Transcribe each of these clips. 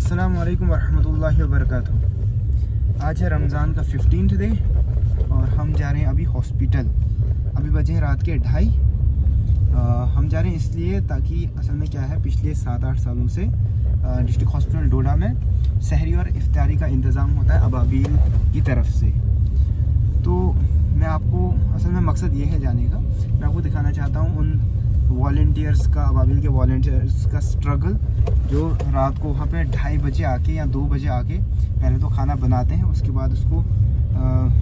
अस्सलामु अलैकुम वरहमतुल्लाहि वबरकातुहू। आज है रमज़ान का 15th डे और हम जा रहे हैं अभी हॉस्पिटल। अभी बजे हैं रात के 2:30। हम जा रहे हैं इसलिए ताकि असल में क्या है, पिछले 7-8 सालों से डिस्ट्रिक्ट हॉस्पिटल डोडा में सहरी और इफ्तारी का इंतज़ाम होता है अबाबील की तरफ से। तो मैं आपको असल में मकसद ये है जाने का, मैं आपको दिखाना चाहता हूँ उन वॉल्टियर्स का, अबाबील के वॉल्टियर्स का स्ट्रगल, जो रात को वहाँ पे 2:30 बजे आके या 2 बजे आके पहले तो खाना बनाते हैं, उसके बाद उसको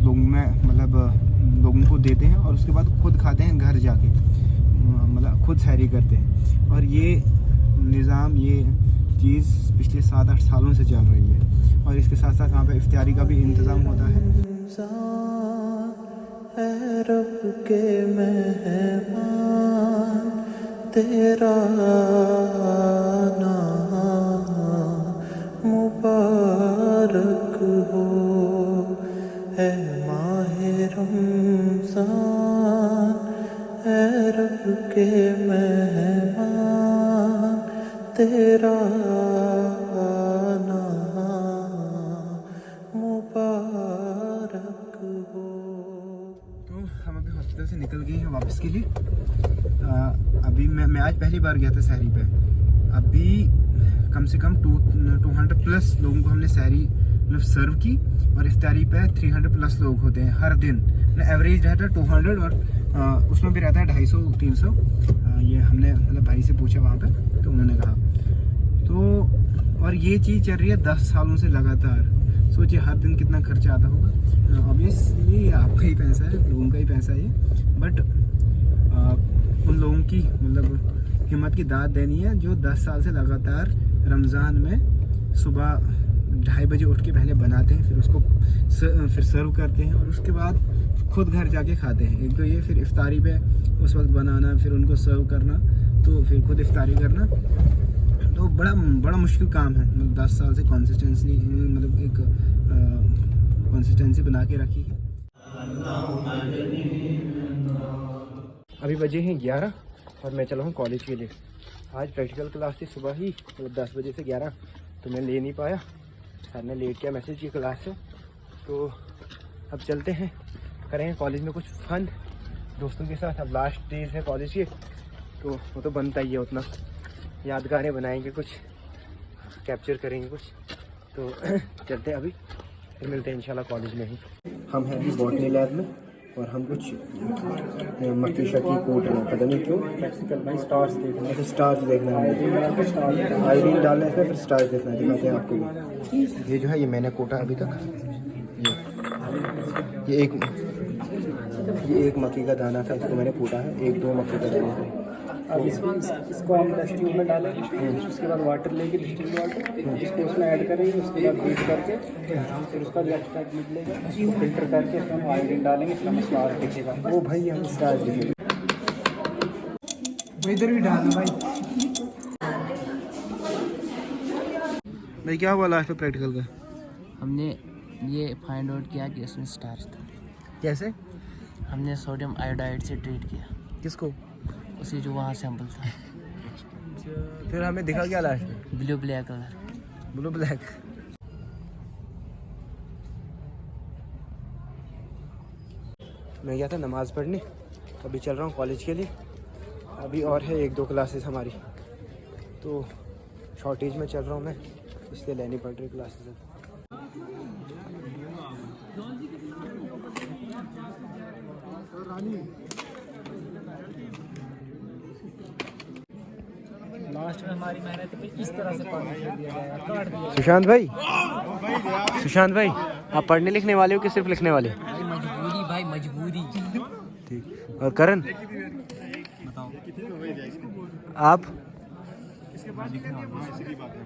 लोगों को देते हैं और उसके बाद खुद खाते हैं घर जाके, मतलब खुद सहरी करते हैं। और ये निज़ाम, ये चीज़ पिछले 7-8 सालों से चल रही है और इसके साथ साथ वहाँ पे इफ्तारी का भी इंतज़ाम होता है। रब के मेहमान तेरा नाम मुबारक हो, है माहे रमज़ान, है रब के मेहमान तेरा नाम मुबारक हो। तो हम अभी हॉस्पिटल से निकल गए हैं वापस के लिए। अभी मैं आज पहली बार गया था सहरी पे। अभी कम से कम 200 प्लस लोगों को हमने सहरी मतलब सर्व की और इफ्तारी पे 300 प्लस लोग होते हैं हर दिन। एवरेज रहता है 200 और उसमें भी रहता है 250-300। ये हमने मतलब भाई से पूछा वहाँ पे, तो उन्होंने कहा। तो और ये चीज़ चल रही है 10 सालों से लगातार। सोचिए हर दिन कितना खर्चा आता होगा। ऑब्वियसली आपका ही पैसा है, लोगों का ही पैसा है, बट उन लोगों की मतलब हिम्मत की दाद देनी है जो 10 साल से लगातार रमज़ान में सुबह 2:30 बजे उठ के पहले बनाते हैं, फिर उसको फिर सर्व करते हैं और उसके बाद खुद घर जाके खाते हैं। एक तो ये, फिर इफ्तारी पे उस वक्त बनाना, फिर उनको सर्व करना, तो फिर खुद इफ्तारी करना, तो बड़ा मुश्किल काम है। मतलब 10 साल से कंसिस्टेंसी मतलब एक कंसिस्टेंसी बना के रखी है। अभी बजे हैं 11 और मैं चला हूँ कॉलेज के लिए। आज प्रैक्टिकल क्लास थी सुबह ही, मतलब 10 बजे से 11, तो मैं ले नहीं पाया। सर ने लेट किया मैसेज की क्लास से। तो अब चलते हैं, करेंगे कॉलेज में कुछ फन दोस्तों के साथ। अब लास्ट डेज है कॉलेज के, तो वो तो बनता ही है, उतना यादगारें बनाएंगे, कुछ कैप्चर करेंगे कुछ। तो चलते हैं अभी, फिर मिलते हैं इंशाल्लाह कॉलेज में ही। हम हैं अभी बॉटनी लैब में और हम कुछ मक्की शक्की कोट रहे हैं, पता नहीं क्यों। प्रैक्टिकल भाई स्टार्स देखना है, स्टार्स देखना है, आयोडीन डालना है इसमें, फिर स्टार्स देखना है। दिखाते हैं आपको भी। ये जो है ये मैंने कोटा अभी तक, ये एक मक्की का दाना था, इसको मैंने कूटा है, 1-2 मक्की का दाना है। अब इसको हम टेस्ट ट्यूब में डालेंगे, उसके बाद वाटर लेके डिस्टिल्ड वाटर इसको उसमें ऐड करेंगे, उसके बाद बीट करके फिर उसका जो एक्सट्रैक्ट निकलेगा उसको फिल्टर करके फिर हम आयोडीन डालेंगे, फिर हमें स्टार्च दिखेगा। वो भाई हम स्टार्च दिखेगा। इधर भी डालना भाई। भाई क्या हुआ लास्ट में प्रैक्टिकल का? हमने ये फाइंड आउट किया कि इसमें स्टार्च था। कैसे? हमने सोडियम आयोडाइड से ट्रीट किया। किसको? उसी जो वहाँ सैंपल था। फिर हमें दिखा क्या लास्ट में? Blue black colour. Blue black. मैं गया था नमाज़ पढ़ने, अभी चल रहा हूँ कॉलेज के लिए। अभी और है 1-2 क्लासेस हमारी, तो शॉर्टेज में चल रहा हूँ मैं, इसलिए लेनी पड़ रही क्लासेस। लास्ट में हमारी मेहनत पे इस तरह से पानी फेर दिया जाएगा, काट दिया। सुशांत भाई आप पढ़ने लिखने वाले हो कि सिर्फ लिखने वाले? भाई मजबूरी। ठीक। और करण बताओ। आप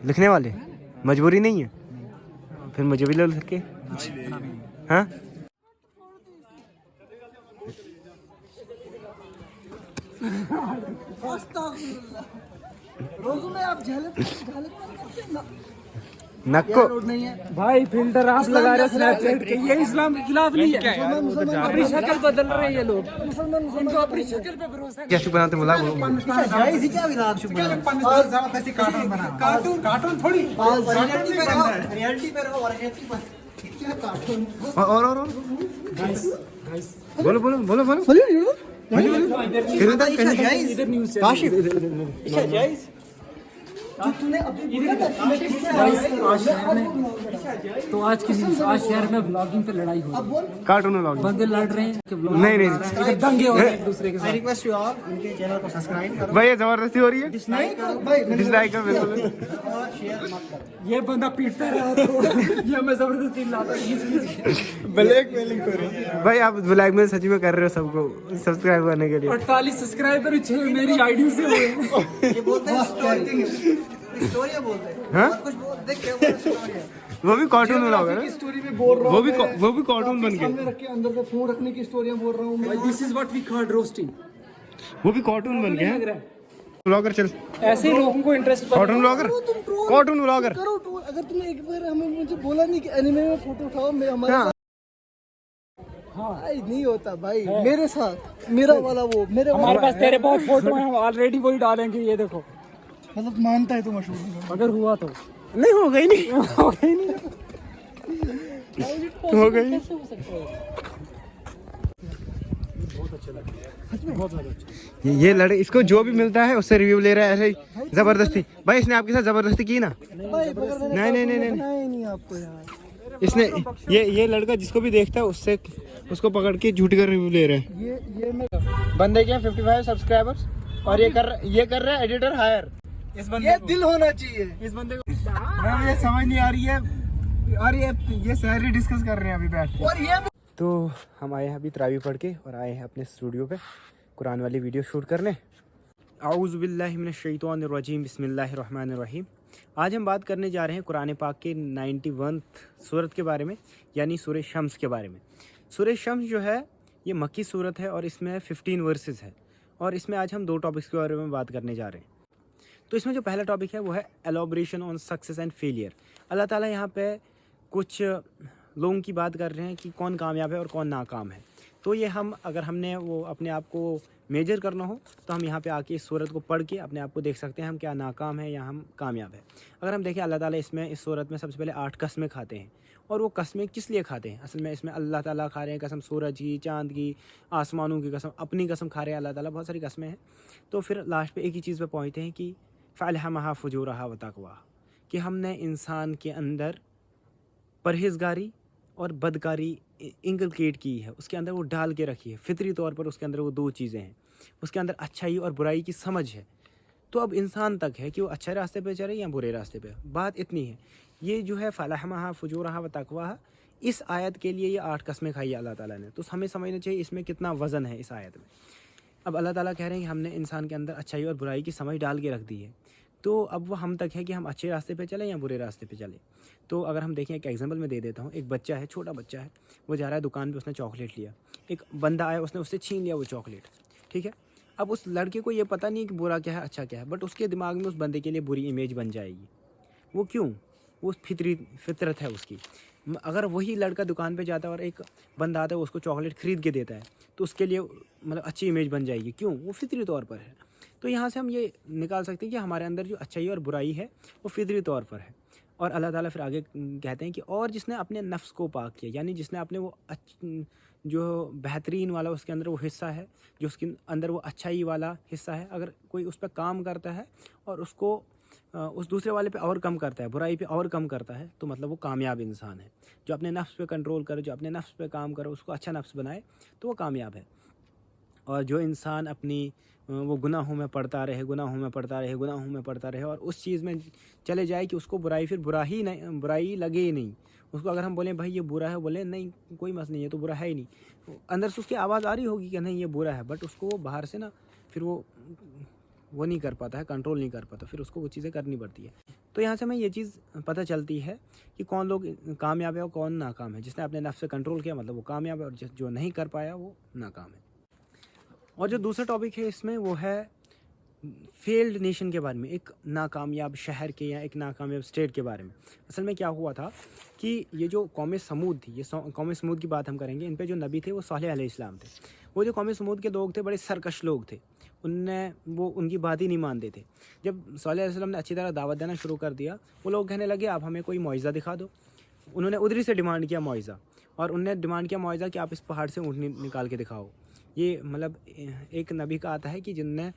लिखने वाले? मजबूरी नहीं है? फिर मुझे भी ले सके। हाँ रोज़ में आप झलक करते हैं ना। नक्को भाई फिल्टर आप लगा रहे स्नैपचैट के, ये इस्लाम के खिलाफ नहीं है। अपनी शक्ल बदल रहे हैं ये लोग, इनको अपनी शक्ल पे भरोसा नहीं। कैसे बनाते मुला कार्टून थोड़ी और बोलो बोलो बोलो बोलो इधर न्यूज़ तो आज की न्यूज़, आज शहर में ब्लॉगिंग पे लड़ाई हो रही है, कार्टून व्लॉग बंदे लड़ रहे हैं कि नहीं नहीं दंगे हो रहे हैं एक दूसरे के साथ। रिक्वेस्ट यू ऑल इनके चैनल को सब्सक्राइब करो, भाई ये जबरदस्ती हो रही है डिसलाइक करो भाई, डिसलाइक कर बिल्कुल और शेयर मत करो। ये बंदा पीटता रहा तो ये मैं जबरदस्ती लाता। ब्लैकमेलिंग कर रहे हो भाई आप ब्लैकमेल सच में कर रहे हो सबको सब्सक्राइब करने के लिए 48 सब्सक्राइबर 6 मेरी आईडी से हुए। ये बोलते हैं स्टोरी बोलते हैं, हाँ? और कुछ बोल देख क्या बोल स्टोरी वो भी कार्टून व्लॉग है ना स्टोरी में बोल रहा हूँ, वो भी कार्टून बन सामने गए रख के अंदर पे फोन रखने की स्टोरियां बोल रहा हूँ मैं। This is what we call roasting. वो भी कार्टून बन गए व्लॉगर चल ऐसे ही लोगों को interest cartoon vlogger cartoon vlogger करो ट्रोल, अगर तुमने एक बार हमें मुझे बोला नहीं कि एनिमे में फोटो उठाओ, मैं हमारे हाँ। साथ भाई नहीं होता भाई, मेरे साथ मेरा वाला वो मेरे वाला, हमारे पास तेरे बहुत फोटो हैं, हम ऑलरेडी वही डालेंगे। ये देखो मतलब मानता है तो मशहूर अगर हुआ तो नहीं हो गई नहीं हो गई नहीं। हो गई बहुत ज्यादा अच्छा। ये लड़े इसको जो भी मिलता है उससे रिव्यू ले रहा है ऐसे ही जबरदस्ती। भाई इसने आपके साथ जबरदस्ती की ना? भाई, मगर मैंने नहीं नहीं नहीं नहीं बनाया ही नहीं आपको यार। इसने ये लड़का जिसको भी देखता है उससे उसको पकड़ के झूठ कर रिव्यू ले रहा है। ये मैं बंदे के 55 सब्सक्राइबर्स और ये कर रहा है एडिटर हायर। इस बंदे ये दिल होना चाहिए इस बंदे को मुझे समझ नहीं आ रही है और ये सारी डिस्कस कर रहे हैं अभी बैठ के। और ये तो हम आए हैं अभी तरावी पढ़ के और आए हैं अपने स्टूडियो पे कुरान वाली वीडियो शूट करने। आऊज़ु बिल्लाहि मिनश शैतानिर रजीम, बिस्मिल्लाहिर रहमानिर रहीम। आज हम बात करने जा रहे हैं कुरान पाक के 91 सूरत के बारे में, यानी सूरह शम्स के बारे में। सूरह शम्स जो है ये मक्की सूरत है और इसमें 15 वर्सेस है और इसमें आज हम 2 टॉपिक्स के बारे में बात करने जा रहे हैं। तो इसमें जो पहला टॉपिक है वो है एलॉबरेशन ऑन सक्सेस एंड फेलियर। अल्लाह ताला यहाँ पे कुछ लोगों की बात कर रहे हैं कि कौन कामयाब है और कौन नाकाम है। तो ये हम अगर हमने वो अपने आप को मेजर करना हो तो हम यहाँ पे आके इस सूरत को पढ़ के अपने आप को देख सकते हैं हम क्या नाकाम है या हम कामयाब है। अगर हम देखें अल्लाह ताला इसमें इस सूरत में सबसे पहले 8 कस्में खाते हैं और वो कस्में किस लिए खाते हैं? असल में इसमें अल्लाह ताला खा रहे हैं कसम सूरज की, चाँद की, आसमानों की कसम, अपनी कसम खा रहे हैं अल्लाह ताला, बहुत सारी कस्में हैं। तो फिर लास्ट पे एक ही चीज़ पे पहुँचते हैं कि फ़अल्हमहा फ़ुजूरहा व तक़वा, कि हमने इंसान के अंदर परहेज़गारी और बदकारी इंकलकेट की है, उसके अंदर वो डाल के रखी है फितरी तौर पर। उसके अंदर वो 2 चीज़ें हैं, उसके अंदर अच्छाई और बुराई की समझ है। तो अब इंसान तक है कि वो अच्छे रास्ते पे चले या बुरे रास्ते पे। बात इतनी है, ये जो है फ़अल्हमहा फ़ुजूरहा व तक़वा, इस आयत के लिए ये 8 कस्में खाई अल्लाह ताला ने। तो हमें समझना चाहिए इसमें कितना वज़न है इस आयत में। अब अल्लाह ताला कह रहे हैं कि हमने इंसान के अंदर अच्छाई और बुराई की समझ डाल के रख दी है। तो अब वो हम तक है कि हम अच्छे रास्ते पे चलें या बुरे रास्ते पे चलें। तो अगर हम देखें, एक एग्जांपल मैं दे देता हूँ। एक बच्चा है, छोटा बच्चा है, वो जा रहा है दुकान पे, उसने चॉकलेट लिया, एक बंदा आया, उसने उससे छीन लिया वो चॉकलेट, ठीक है। अब उस लड़के को ये पता नहीं कि बुरा क्या है अच्छा क्या है, बट उसके दिमाग में उस बंदे के लिए बुरी इमेज बन जाएगी। वो क्यों? वो फितरत है उसकी। अगर वही लड़का दुकान पे जाता है और एक बंदा आता है उसको चॉकलेट ख़रीद के देता है तो उसके लिए मतलब अच्छी इमेज बन जाएगी। क्यों? वो फितरी तौर पर है। तो यहाँ से हम ये निकाल सकते हैं कि हमारे अंदर जो अच्छाई और बुराई है वो फितरी तौर पर है। और अल्लाह ताला फिर आगे कहते हैं कि और जिसने अपने नफ्स को पाक किया, यानी जिसने अपने वो जो बेहतरीन वाला उसके अंदर वो हिस्सा है, जो उसके अंदर वो अच्छाई वाला हिस्सा है, अगर कोई उस पर काम करता है और उसको उस दूसरे वाले पे और कम करता है, बुराई पे और कम करता है, तो मतलब वो कामयाब इंसान है। जो अपने नफ्स पे कंट्रोल करे, जो अपने नफ्स पे काम करे, उसको अच्छा नफ्स बनाए, तो वो कामयाब है। और जो इंसान अपनी वो गुनाहों में पड़ता रहे, गुनाहों में पड़ता रहे, गुनाहों में पड़ता रहे और उस चीज़ में चले जाए कि उसको बुराई फिर बुराई लगे ही नहीं उसको। अगर हम बोलें भाई ये बुरा है, बोले नहीं कोई मसला नहीं, ये तो बुरा है ही नहीं, अंदर से उसकी आवाज़ आ रही होगी कि नहीं ये बुरा है, बट उसको वो बाहर से ना फिर वो नहीं कर पाता है, कंट्रोल नहीं कर पाता, फिर उसको वो चीज़ें करनी पड़ती है। तो यहाँ से हमें ये चीज़ पता चलती है कि कौन लोग कामयाब है और कौन नाकाम है। जिसने अपने नफ्स से कंट्रोल किया मतलब वो कामयाब है, और जो नहीं कर पाया वो नाकाम है। और जो दूसरा टॉपिक है इसमें वो है फेल्ड नेशन के बारे में, एक नाकामयाब शहर के या एक नाकामयाब स्टेट के बारे में। असल में क्या हुआ था कि ये जो कौम समूद थी, ये कौम समूद की बात हम करेंगे। इन पे जो नबी थे वो सालेह अलैहिस्सलाम थे। वो जो कौम समूद के लोग थे बड़े सरकश लोग थे, वो उनकी बात ही नहीं मानते थे। जब सालेह अलैहिस्सलाम ने अच्छी तरह दावत देना शुरू कर दिया, वो लोग कहने लगे आप हमें कोई मुआजिज़ा दिखा दो। उन्होंने उधरी से डिमांड किया मुआजिज़ा, और उनने डिमांड किया मुआजिज़ा कि आप इस पहाड़ से ऊँटनी निकाल के दिखाओ। ये मतलब एक नबी का आता है कि जिनने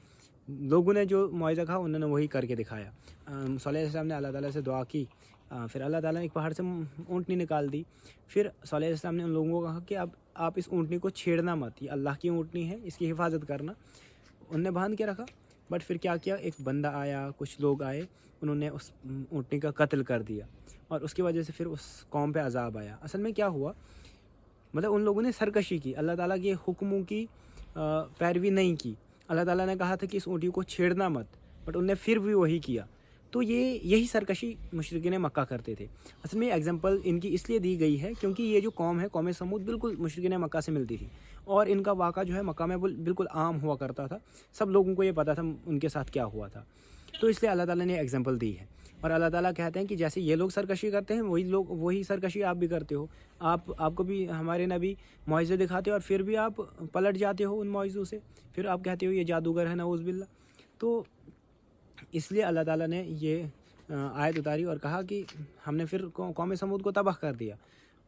लोगों ने जो मुआजिज़ा कहा उन्होंने वही करके दिखाया। सालेह अलैहिस्सलाम ने अल्लाह ताला से दुआ की, फिर अल्लाह ताला ने एक पहाड़ से ऊँटनी निकाल दी। फिर सालेह अलैहिस्सलाम ने उन लोगों को कहा कि अब आप इस ऊँटनी को छेड़ना मत, ये अल्लाह की ऊँटनी है, इसकी हिफाजत करना। उनने बांध के रखा, बट फिर क्या किया, एक बंदा आया, कुछ लोग आए, उन्होंने उस ऊँटनी का कत्ल कर दिया, और उसकी वजह से फिर उस कौम पे अजाब आया। असल में क्या हुआ, मतलब उन लोगों ने सरकशी की, अल्लाह ताला के हुक्मों की पैरवी नहीं की। अल्लाह ताला ने कहा था कि इस ऊँटनी को छेड़ना मत, बट उनने फिर भी वही किया। तो यही सरकशी मुशरिकीन मक्का करते थे। असल में एग्जांपल इनकी इसलिए दी गई है क्योंकि ये जो कौम है, कौम समूद, बिल्कुल मुशरिकीन मक्का से मिलती थी, और इनका वाक़ा जो है मक्का में बिल्कुल आम हुआ करता था। सब लोगों को ये पता था उनके साथ क्या हुआ था। तो इसलिए अल्लाह ताला ने एग्जांपल दी है, और अल्लाह ताला कहते हैं कि जैसे ये लोग सरकशी करते हैं, वही सरकशी आप भी करते हो। आपको भी हमारे नबी मुआजिज़े दिखाते हो, और फिर भी आप पलट जाते हो उन मुआजिज़ों से, फिर आप कहते हो ये जादूगर है, नऊज़ बिल्लाह। तो इसलिए अल्लाह ताला ने ये आयत उतारी और कहा कि हमने फिर कौम समूद को तबाह कर दिया,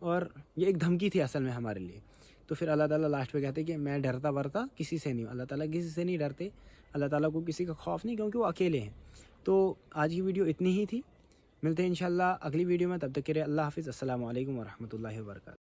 और ये एक धमकी थी असल में हमारे लिए। तो फिर अल्लाह ताला लास्ट पे कहते हैं कि मैं डरता वरता किसी से नहीं हूँ। अल्लाह ताला किसी से नहीं डरते, अल्लाह ताला को किसी का खौफ नहीं, क्योंकि वो अकेले हैं। तो आज की वीडियो इतनी ही थी, मिलते हैं इंशाल्लाह अगली वीडियो में। तब तक के लिए अल्लाह हाफ़िज़, अस्सलामु अलैकुम व रहमतुल्लाहि व बरकातहू।